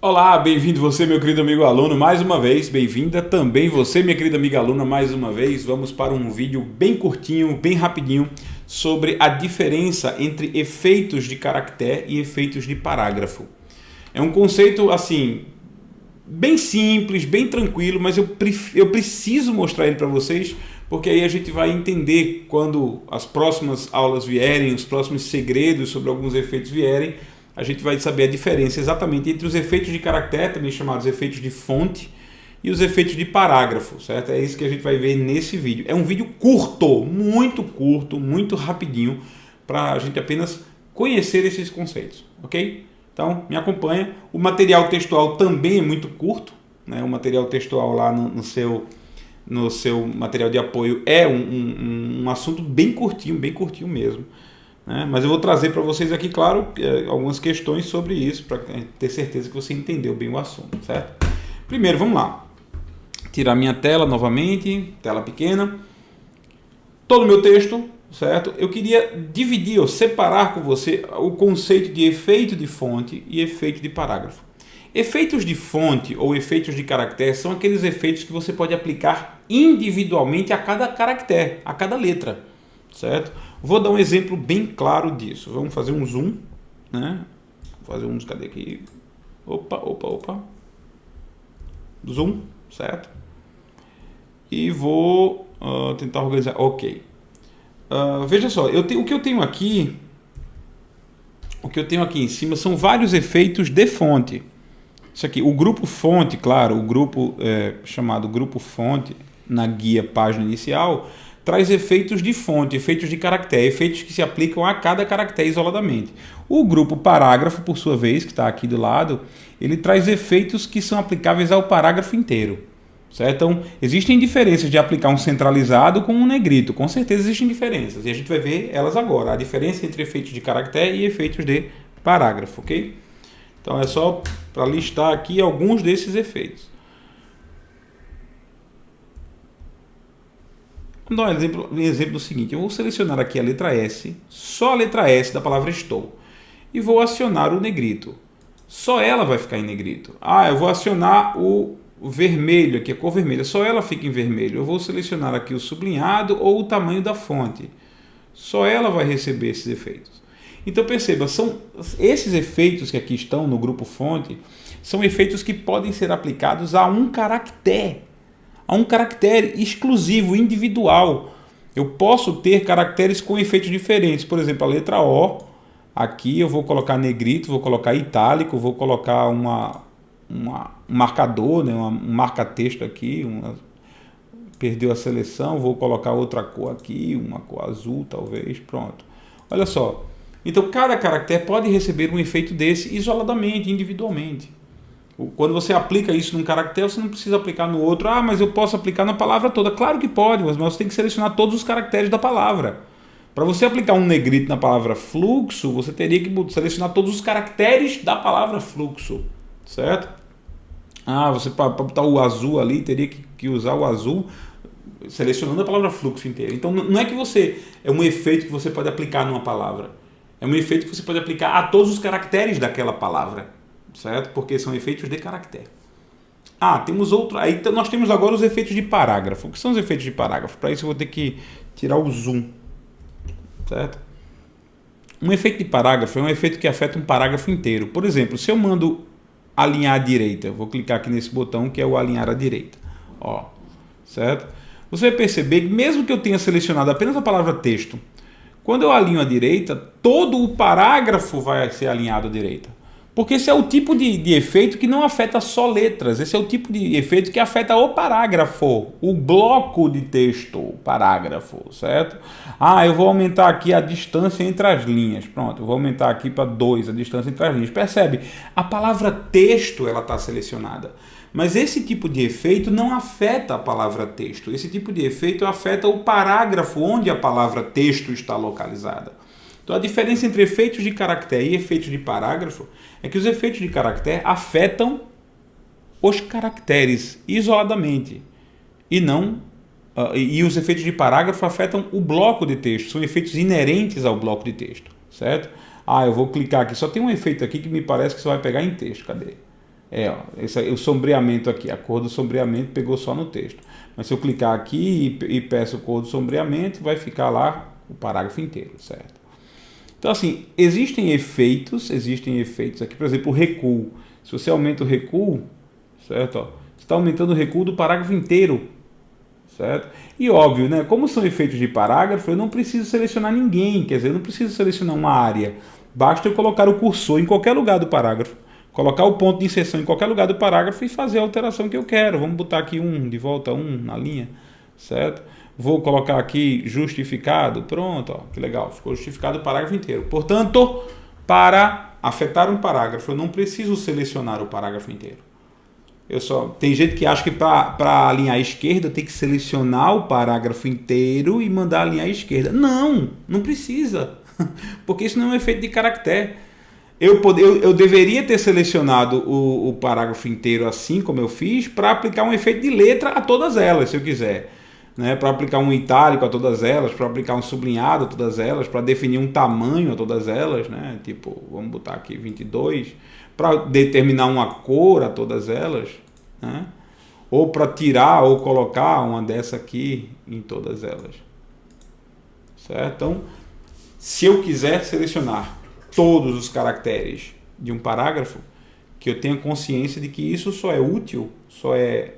Olá, bem-vindo você, meu querido amigo aluno, mais uma vez, bem-vinda também você, minha querida amiga aluna, mais uma vez. Vamos para um vídeo bem curtinho, bem rapidinho, sobre a diferença entre efeitos de caractere e efeitos de parágrafo. É um conceito, assim, bem simples, bem tranquilo, mas eu preciso mostrar ele para vocês, porque aí a gente vai entender quando as próximas aulas vierem, os próximos segredos sobre alguns efeitos vierem, a gente vai saber a diferença exatamente entre os efeitos de caractere, também chamados efeitos de fonte, e os efeitos de parágrafo, certo? É isso que a gente vai ver nesse vídeo. É um vídeo curto, muito rapidinho, para a gente apenas conhecer esses conceitos, ok? Então, me acompanha. O material textual também é muito curto, né? O material textual lá no seu material de apoio é um assunto bem curtinho mesmo. Né? Mas eu vou trazer para vocês aqui, claro, algumas questões sobre isso, para ter certeza que você entendeu bem o assunto, certo? Primeiro, vamos lá. Tirar minha tela novamente, tela pequena. Todo o meu texto, certo? Eu queria dividir ou separar com você o conceito de efeito de fonte e efeito de parágrafo. Efeitos de fonte ou efeitos de caractere são aqueles efeitos que você pode aplicar individualmente a cada caractere, a cada letra, certo? Vou dar um exemplo bem claro disso. Vamos fazer um zoom, né? Vou fazer cadê aqui? Opa. Zoom, certo? E vou tentar organizar. Ok. Veja só, o que eu tenho aqui em cima são vários efeitos de fonte. Isso aqui, o grupo fonte, claro, o grupo chamado grupo fonte na guia página inicial traz efeitos de fonte, efeitos de caractere, efeitos que se aplicam a cada caractere isoladamente. O grupo parágrafo, por sua vez, que está aqui do lado, ele traz efeitos que são aplicáveis ao parágrafo inteiro. Certo? Então, existem diferenças de aplicar um centralizado com um negrito. Com certeza existem diferenças. E a gente vai ver elas agora. A diferença entre efeitos de caractere e efeitos de parágrafo, ok? Então, é só para listar aqui alguns desses efeitos. Vamos dar um exemplo do seguinte. Eu vou selecionar aqui a letra S, só a letra S da palavra estou. E vou acionar o negrito. Só ela vai ficar em negrito. Eu vou acionar o vermelho, aqui a cor vermelha, só ela fica em vermelho. Eu vou selecionar aqui o sublinhado ou o tamanho da fonte. Só ela vai receber esses efeitos. Então perceba, são esses efeitos que aqui estão no grupo fonte, são efeitos que podem ser aplicados a um caractere exclusivo, individual. Eu posso ter caracteres com efeitos diferentes. Por exemplo, a letra O, aqui eu vou colocar negrito, vou colocar itálico, vou colocar um marcador, né, um marca-texto aqui, perdeu a seleção, vou colocar outra cor aqui, uma cor azul talvez, pronto. Olha só, então cada caractere pode receber um efeito desse isoladamente, individualmente. Quando você aplica isso num caractere, você não precisa aplicar no outro. Mas eu posso aplicar na palavra toda. Claro que pode, mas você tem que selecionar todos os caracteres da palavra. Para você aplicar um negrito na palavra fluxo, você teria que selecionar todos os caracteres da palavra fluxo, certo? Você para botar o azul ali, teria que usar o azul selecionando a palavra fluxo inteira. Então não é que é um efeito que você pode aplicar numa palavra. É um efeito que você pode aplicar a todos os caracteres daquela palavra. Certo? Porque são efeitos de caractere. Temos outro. Aí nós temos agora os efeitos de parágrafo. O que são os efeitos de parágrafo? Para isso eu vou ter que tirar o zoom. Certo? Um efeito de parágrafo é um efeito que afeta um parágrafo inteiro. Por exemplo, se eu mando alinhar à direita, eu vou clicar aqui nesse botão que é o alinhar à direita. Certo? Você vai perceber que mesmo que eu tenha selecionado apenas a palavra texto, quando eu alinho à direita, todo o parágrafo vai ser alinhado à direita. Porque esse é o tipo de efeito que não afeta só letras. Esse é o tipo de efeito que afeta o parágrafo, o bloco de texto, o parágrafo, certo? Eu vou aumentar aqui a distância entre as linhas. Pronto, eu vou aumentar aqui para 2 a distância entre as linhas. Percebe? A palavra texto ela está selecionada. Mas esse tipo de efeito não afeta a palavra texto. Esse tipo de efeito afeta o parágrafo onde a palavra texto está localizada. Então a diferença entre efeitos de caractere e efeitos de parágrafo é que os efeitos de caractere afetam os caracteres isoladamente e os efeitos de parágrafo afetam o bloco de texto, são efeitos inerentes ao bloco de texto, certo? Eu vou clicar aqui, só tem um efeito aqui que me parece que só vai pegar em texto, cadê? Ó, esse é o sombreamento aqui, a cor do sombreamento pegou só no texto. Mas se eu clicar aqui e peço cor do sombreamento, vai ficar lá o parágrafo inteiro, certo? Então, assim, existem efeitos aqui, por exemplo, o recuo. Se você aumenta o recuo, certo? Ó, você está aumentando o recuo do parágrafo inteiro, certo? E óbvio, né? Como são efeitos de parágrafo, eu não preciso selecionar ninguém, quer dizer, eu não preciso selecionar uma área. Basta eu colocar o cursor em qualquer lugar do parágrafo, colocar o ponto de inserção em qualquer lugar do parágrafo e fazer a alteração que eu quero. Vamos botar aqui de volta na linha, certo? Vou colocar aqui justificado, pronto, ó, que legal, ficou justificado o parágrafo inteiro. Portanto, para afetar um parágrafo, eu não preciso selecionar o parágrafo inteiro. Tem gente que acha que para alinhar à esquerda tem que selecionar o parágrafo inteiro e mandar alinhar à esquerda. Não precisa, porque isso não é um efeito de caractere. Eu deveria ter selecionado o parágrafo inteiro assim como eu fiz para aplicar um efeito de letra a todas elas, se eu quiser. Né, para aplicar um itálico a todas elas, para aplicar um sublinhado a todas elas, para definir um tamanho a todas elas, né, tipo, vamos botar aqui 22, para determinar uma cor a todas elas, né, ou para tirar ou colocar uma dessa aqui em todas elas, certo? Então, se eu quiser selecionar todos os caracteres de um parágrafo, que eu tenha consciência de que isso só é útil, só é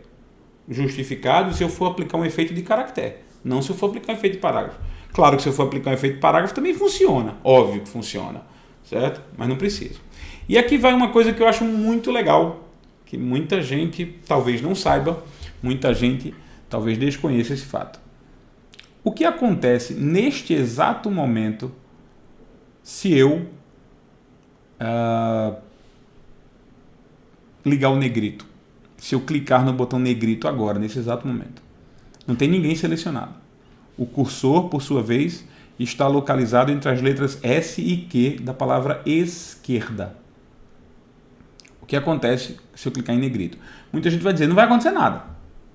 justificado se eu for aplicar um efeito de caractere, não se eu for aplicar um efeito de parágrafo. Claro que se eu for aplicar um efeito de parágrafo também funciona, óbvio que funciona, certo? Mas não precisa. E aqui vai uma coisa que eu acho muito legal, que muita gente talvez não saiba, muita gente talvez desconheça esse fato. O que acontece neste exato momento se eu ligar o negrito? Se eu clicar no botão negrito agora, nesse exato momento. Não tem ninguém selecionado. O cursor, por sua vez, está localizado entre as letras S e Q da palavra esquerda. O que acontece se eu clicar em negrito? Muita gente vai dizer, não vai acontecer nada.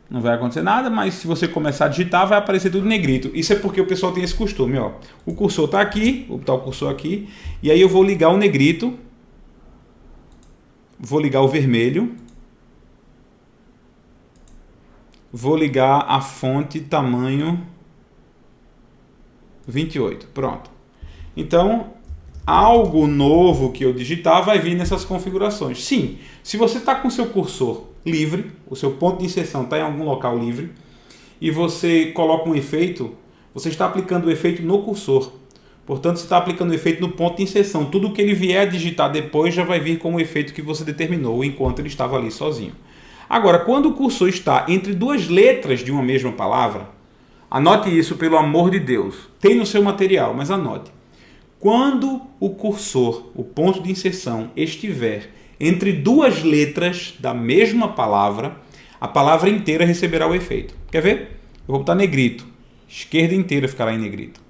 Não vai acontecer nada, mas se você começar a digitar, vai aparecer tudo negrito. Isso é porque o pessoal tem esse costume. Ó. O cursor está aqui, vou botar o cursor aqui, e aí eu vou ligar o negrito, vou ligar o vermelho, vou ligar a fonte tamanho 28. Pronto. Então, algo novo que eu digitar vai vir nessas configurações. Sim, se você está com o seu cursor livre, o seu ponto de inserção está em algum local livre, e você coloca um efeito, você está aplicando o efeito no cursor. Portanto, você está aplicando o efeito no ponto de inserção. Tudo que ele vier a digitar depois já vai vir com o efeito que você determinou enquanto ele estava ali sozinho. Agora, quando o cursor está entre duas letras de uma mesma palavra, anote isso pelo amor de Deus. Tem no seu material, mas anote. Quando o cursor, o ponto de inserção, estiver entre duas letras da mesma palavra, a palavra inteira receberá o efeito. Quer ver? Eu vou botar negrito. Esquerda inteira ficará em negrito.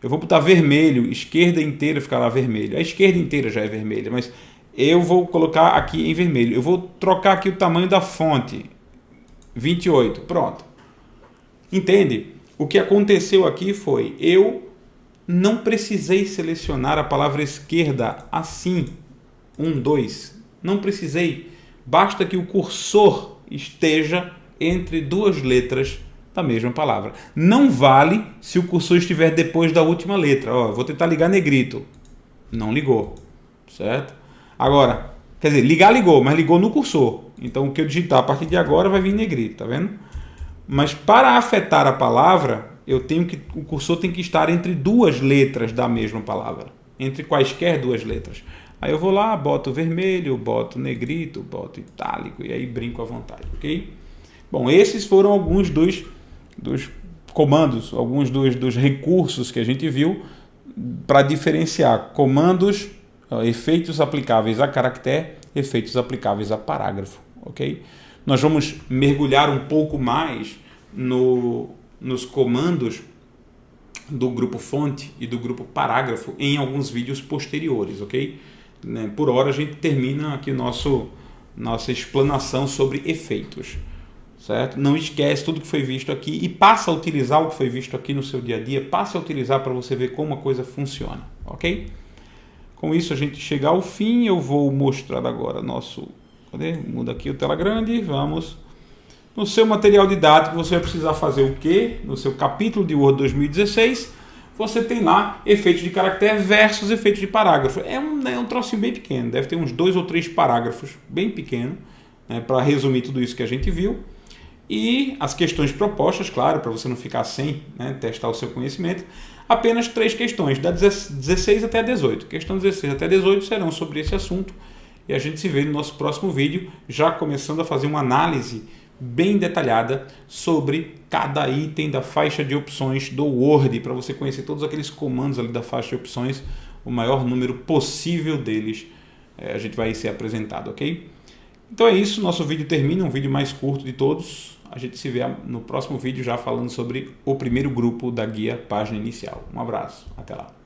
Eu vou botar vermelho. Esquerda inteira ficará vermelho. A esquerda inteira já é vermelha, mas eu vou colocar aqui em vermelho. Eu vou trocar aqui o tamanho da fonte. 28. Pronto. Entende? O que aconteceu aqui foi, eu não precisei selecionar a palavra esquerda assim. 1, 2. Não precisei. Basta que o cursor esteja entre duas letras da mesma palavra. Não vale se o cursor estiver depois da última letra. Ó, vou tentar ligar negrito. Não ligou. Certo? Agora, quer dizer, ligou, mas ligou no cursor. Então, o que eu digitar a partir de agora vai vir negrito, tá vendo? Mas para afetar a palavra, o cursor tem que estar entre duas letras da mesma palavra. Entre quaisquer duas letras. Aí eu vou lá, boto vermelho, boto negrito, boto itálico e aí brinco à vontade, ok? Bom, esses foram alguns dos comandos, alguns dos recursos que a gente viu para diferenciar comandos, efeitos aplicáveis a caractere, efeitos aplicáveis a parágrafo, ok? Nós vamos mergulhar um pouco mais nos comandos do grupo fonte e do grupo parágrafo em alguns vídeos posteriores, ok? Por hora a gente termina aqui nossa explanação sobre efeitos, certo? Não esquece tudo que foi visto aqui e passa a utilizar o que foi visto aqui no seu dia a dia, passe a utilizar para você ver como a coisa funciona, ok? Com isso a gente chega ao fim, eu vou mostrar agora nosso Cadê? Muda aqui o tela grande, vamos. No seu material didático você vai precisar fazer o quê? No seu capítulo de Word 2016, você tem lá efeitos de caractere versus efeitos de parágrafo. É um trocinho bem pequeno, deve ter uns 2 ou 3 parágrafos, bem pequeno, né, para resumir tudo isso que a gente viu. E as questões propostas, claro, para você não ficar sem, né, testar o seu conhecimento. Apenas 3 questões, da 16 até a 18. Questão 16 até 18 serão sobre esse assunto. E a gente se vê no nosso próximo vídeo, já começando a fazer uma análise bem detalhada sobre cada item da faixa de opções do Word, para você conhecer todos aqueles comandos ali da faixa de opções, o maior número possível deles a gente vai ser apresentado, ok? Então é isso, nosso vídeo termina, um vídeo mais curto de todos. A gente se vê no próximo vídeo já falando sobre o primeiro grupo da guia página inicial. Um abraço, até lá.